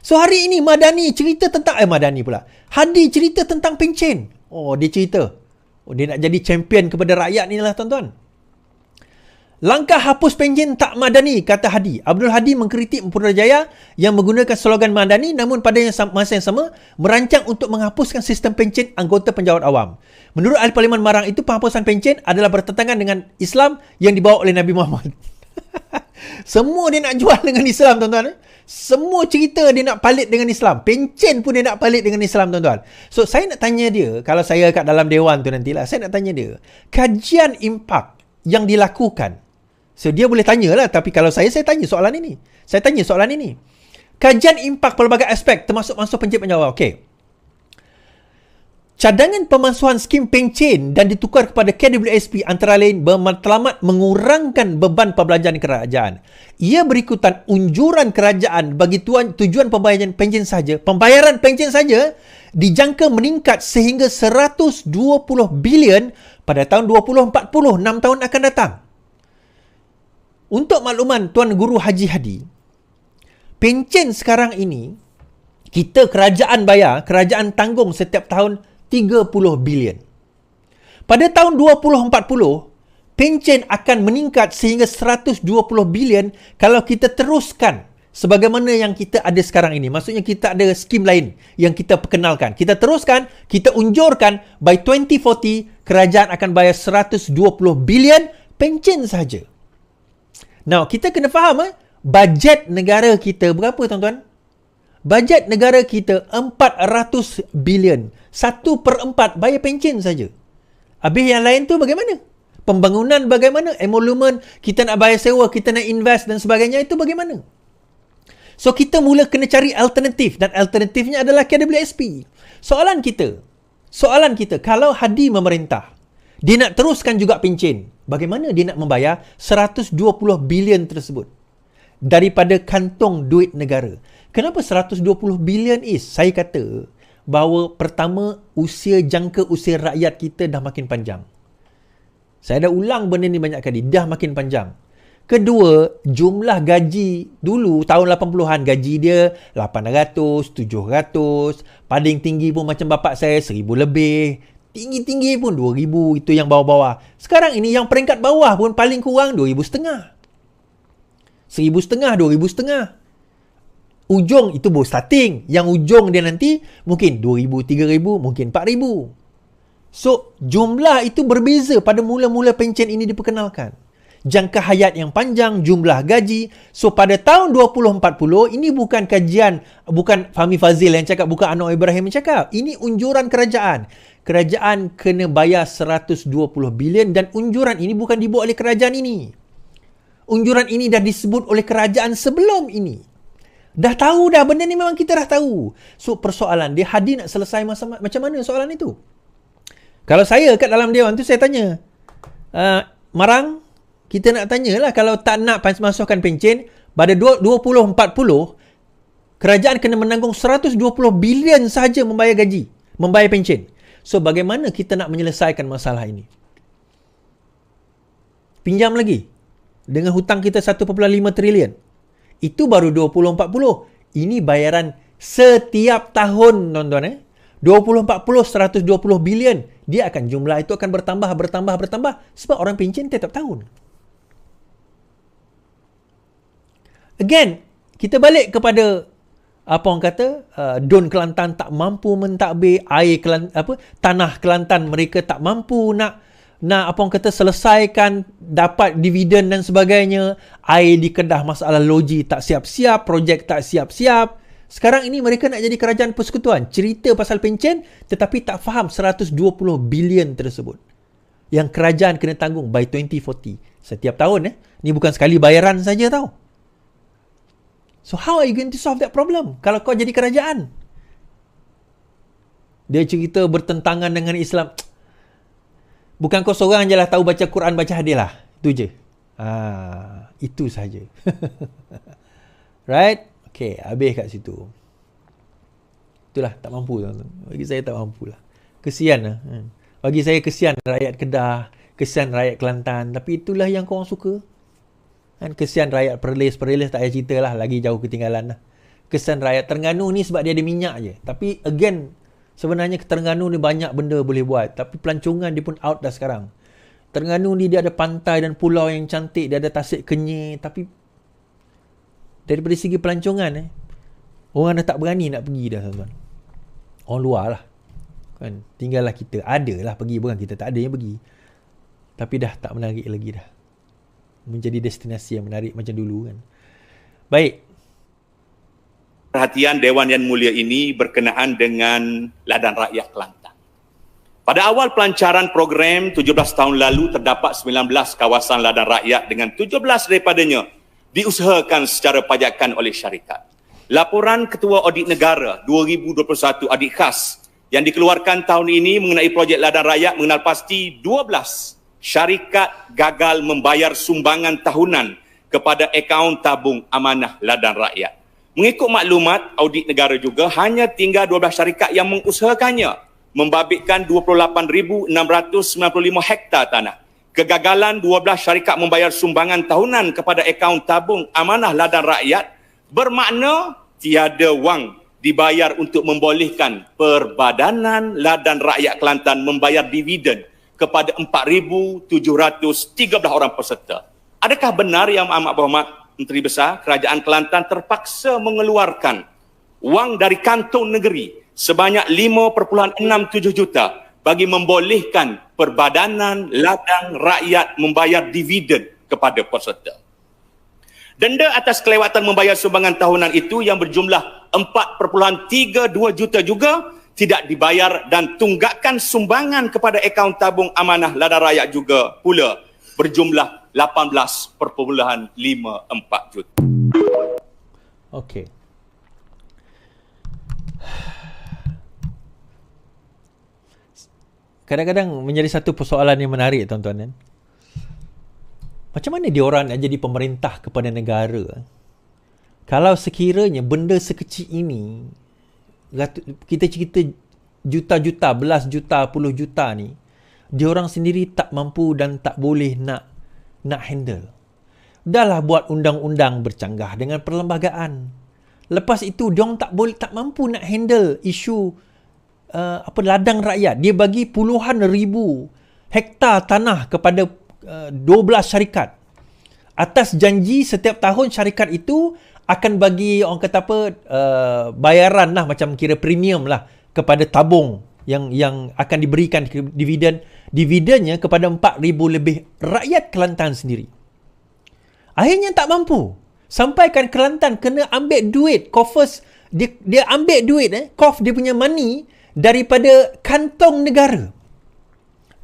So hari ini Madani cerita tentang Madani pula. Hadi cerita tentang pencen. Oh, dia cerita. Oh, dia nak jadi champion kepada rakyat ni lah tuan-tuan. Langkah hapus pencen tak Madani, kata Hadi. Abdul Hadi mengkritik Putrajaya yang menggunakan slogan Madani namun pada masa yang sama merancang untuk menghapuskan sistem pencen anggota penjawat awam. Menurut ahli Parlimen Marang itu, penghapusan pencen adalah bertentangan dengan Islam yang dibawa oleh Nabi Muhammad. Semua dia nak jual dengan Islam, tuan-tuan. Semua cerita dia nak palit dengan Islam. Pencen pun dia nak palit dengan Islam, tuan-tuan. So, saya nak tanya dia, kalau saya kat dalam dewan tu nantilah, saya nak tanya dia, kajian impak yang dilakukan. So, dia boleh tanyalah, tapi kalau saya tanya soalan ini. Saya tanya soalan ini. Kajian impak pelbagai aspek, termasuk pencen penjawab. Okey. Cadangan pemansuhan skim pencen dan ditukar kepada KWSP antara lain bermatlamat mengurangkan beban pembelanjaan kerajaan. Ia berikutan unjuran kerajaan bagi tujuan pembayaran pencen saja dijangka meningkat sehingga 120 bilion pada tahun 2040, 6 tahun akan datang. Untuk makluman Tuan Guru Haji Hadi, pencen sekarang ini kita kerajaan tanggung setiap tahun 30 bilion. Pada tahun 2040, pencen akan meningkat sehingga 120 bilion kalau kita teruskan sebagaimana yang kita ada sekarang ini. Maksudnya kita ada skim lain yang kita perkenalkan. Kita teruskan, kita unjurkan by 2040 kerajaan akan bayar 120 bilion pencen saja. Now, kita kena faham bajet negara kita berapa, tuan-tuan? Bajet negara kita 400 bilion. 1/4 bayar pencen saja. Habis yang lain tu bagaimana? Pembangunan bagaimana? Emolumen, kita nak bayar sewa, kita nak invest dan sebagainya, itu bagaimana? So, kita mula kena cari alternatif. Dan alternatifnya adalah KWSP. Soalan kita, kalau Hadi memerintah, dia nak teruskan juga pencen, bagaimana dia nak membayar 120 bilion tersebut daripada kantong duit negara? Kenapa 120 bilion Saya kata bahawa pertama, jangka usia rakyat kita dah makin panjang. Saya dah ulang benda ni banyak kali, dah makin panjang. Kedua, jumlah gaji dulu tahun 80-an, gaji dia 800, 700, paling tinggi pun macam bapak saya 1000 lebih, tinggi-tinggi pun 2000, itu yang bawah-bawah. Sekarang ini yang peringkat bawah pun paling kurang 2500. 1500, 2500. Ujung itu baru starting. Yang ujung dia nanti mungkin 2000, 3000, mungkin 4000. So, jumlah itu berbeza pada mula-mula pencen ini diperkenalkan. Jangka hayat yang panjang, jumlah gaji. So, pada tahun 2040, ini bukan kajian, bukan Fahmi Fazil yang cakap, bukan Anwar Ibrahim yang cakap. Ini unjuran kerajaan. Kerajaan kena bayar 120 bilion dan unjuran ini bukan dibuat oleh kerajaan ini. Unjuran ini dah disebut oleh kerajaan sebelum ini. Dah tahu dah, benda ni memang kita dah tahu. So, persoalan dia, Hadi nak selesai macam mana soalan itu? Kalau saya kat dalam dewan tu, saya tanya, Marang, kita nak tanyalah, kalau tak nak masukkan pencen, pada 2040, kerajaan kena menanggung 120 bilion saja membayar gaji, membayar pencen. So, bagaimana kita nak menyelesaikan masalah ini? Pinjam lagi. Dengan hutang kita 1.5 trilion. Itu baru 2040. Ini bayaran setiap tahun, tuan-tuan. 2040, 120 bilion. Dia akan, jumlah itu akan bertambah. Sebab orang pencen tiap tahun. Again, kita balik kepada apa orang kata, Don Kelantan tak mampu mentadbir, tanah Kelantan mereka tak mampu nak apa orang kata selesaikan, dapat dividen dan sebagainya. Air di Kedah, masalah loji tak siap-siap, projek tak siap-siap. Sekarang ini mereka nak jadi kerajaan persekutuan, cerita pasal pencen tetapi tak faham 120 bilion tersebut yang kerajaan kena tanggung by 2040 setiap tahun. Ni bukan sekali bayaran saja tau. So how are you going to solve that problem kalau kau jadi kerajaan? Dia cerita bertentangan dengan Islam. Bukan kau seorang je lah tahu baca Quran, baca hadis lah. Itu je. Itu saja. Right? Okay, habis kat situ. Itulah, tak mampu. Bagi saya tak mampu lah. Kesian lah. Bagi saya kesian rakyat Kedah, kesian rakyat Kelantan. Tapi itulah yang korang suka. Kesian rakyat Perlis tak payah cerita lah. Lagi jauh ketinggalan lah. kesan rakyat. Terengganu ni sebab dia ada minyak je. Tapi again, sebenarnya Terengganu ni banyak benda boleh buat. Tapi pelancongan dia pun out dah sekarang. Terengganu ni dia ada pantai dan pulau yang cantik. Dia ada Tasik Kenyir. Tapi daripada segi pelancongan, orang dah tak berani nak pergi dah, tuan-tuan. Orang luar lah. Kan? Tinggallah kita. Ada lah pergi. Bukan kita tak ada yang pergi. Tapi dah tak menarik lagi dah. Menjadi destinasi yang menarik macam dulu kan. Baik. Perhatian Dewan Yang Mulia ini berkenaan dengan Ladang Rakyat Kelantan. Pada awal pelancaran program 17 tahun lalu terdapat 19 kawasan ladang rakyat dengan 17 daripadanya diusahakan secara pajakan oleh syarikat. Laporan Ketua Audit Negara 2021 audit khas yang dikeluarkan tahun ini mengenai projek ladang rakyat mengenal pasti 12 syarikat gagal membayar sumbangan tahunan kepada akaun tabung amanah ladang rakyat. Mengikut maklumat audit negara juga, hanya tinggal 12 syarikat yang mengusahakannya, membabitkan 28,695 hektar tanah. Kegagalan 12 syarikat membayar sumbangan tahunan kepada akaun tabung amanah ladang rakyat bermakna tiada wang dibayar untuk membolehkan Perbadanan Ladang Rakyat Kelantan membayar dividen kepada 4,713 orang peserta. Adakah benar Yang Amat Berhormat Menteri Besar, Kerajaan Kelantan terpaksa mengeluarkan wang dari kantong negeri sebanyak 5.67 juta bagi membolehkan Perbadanan Ladang Rakyat membayar dividen kepada peserta? Denda atas kelewatan membayar sumbangan tahunan itu yang berjumlah 4.32 juta juga tidak dibayar, dan tunggakan sumbangan kepada akaun tabung amanah ladang rakyat juga pula berjumlah 18.54 juta. Okey. Kadang-kadang menjadi satu persoalan yang menarik, tuan-tuan kan. Macam mana diorang nak jadi pemerintah kepada negara? Kalau sekiranya benda sekecil ini, kita cerita juta-juta, belas juta, puluh juta ni, diorang sendiri tak mampu dan tak boleh nak handle. Dahlah buat undang-undang bercanggah dengan perlembagaan. Lepas itu diorang tak mampu nak handle isu ladang rakyat. Dia bagi puluhan ribu hektar tanah kepada 12 syarikat. Atas janji setiap tahun syarikat itu akan bagi orang kata bayaran lah, macam kira premium lah kepada tabung yang akan diberikan dividen. Dividennya kepada 4,000 lebih rakyat Kelantan sendiri. Akhirnya tak mampu. Sampaikan Kelantan kena ambil duit, coffers, dia ambil duit, dia punya money daripada kantong negara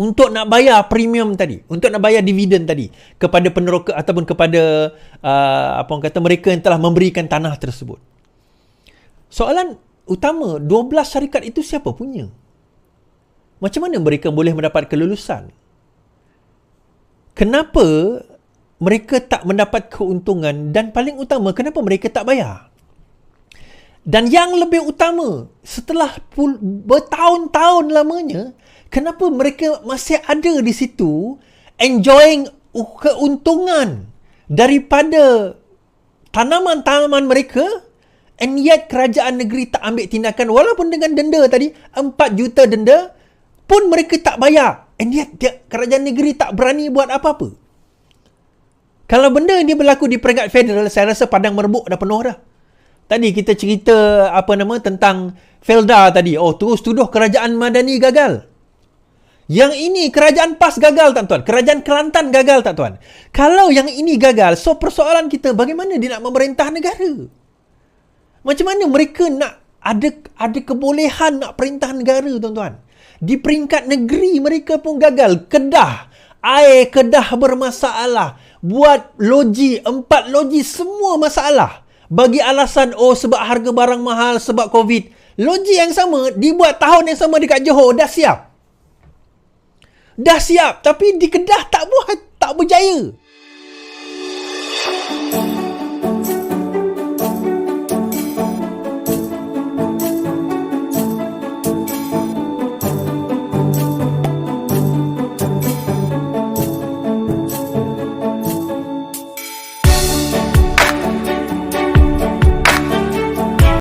untuk nak bayar premium tadi, untuk nak bayar dividen tadi kepada peneroka ataupun kepada mereka yang telah memberikan tanah tersebut. Soalan utama, 12 syarikat itu siapa punya? Macam mana mereka boleh mendapat kelulusan? Kenapa mereka tak mendapat keuntungan, dan paling utama, kenapa mereka tak bayar? Dan yang lebih utama, setelah bertahun-tahun lamanya, kenapa mereka masih ada di situ enjoying keuntungan daripada tanaman-tanaman mereka, and yet kerajaan negeri tak ambil tindakan walaupun dengan denda tadi, 4 juta denda pun mereka tak bayar, and yet kerajaan negeri tak berani buat apa-apa. Kalau benda ini berlaku di peringkat federal, saya rasa padang merebuk dah penuh dah. Tadi kita cerita tentang Felda tadi. Terus tuduh kerajaan Madani gagal. Yang ini kerajaan PAS gagal, tak tuan? Kerajaan Kelantan gagal, tak tuan? Kalau yang ini gagal, so persoalan kita, bagaimana dia nak memerintah negara? Macam mana mereka nak ada kebolehan nak perintah negara, tuan-tuan? Di peringkat negeri mereka pun gagal. Air Kedah bermasalah. Buat loji, 4 loji, semua masalah. Bagi alasan, sebab harga barang mahal, sebab COVID. Loji yang sama, dibuat tahun yang sama dekat Johor, dah siap. Tapi di Kedah tak buat, tak berjaya.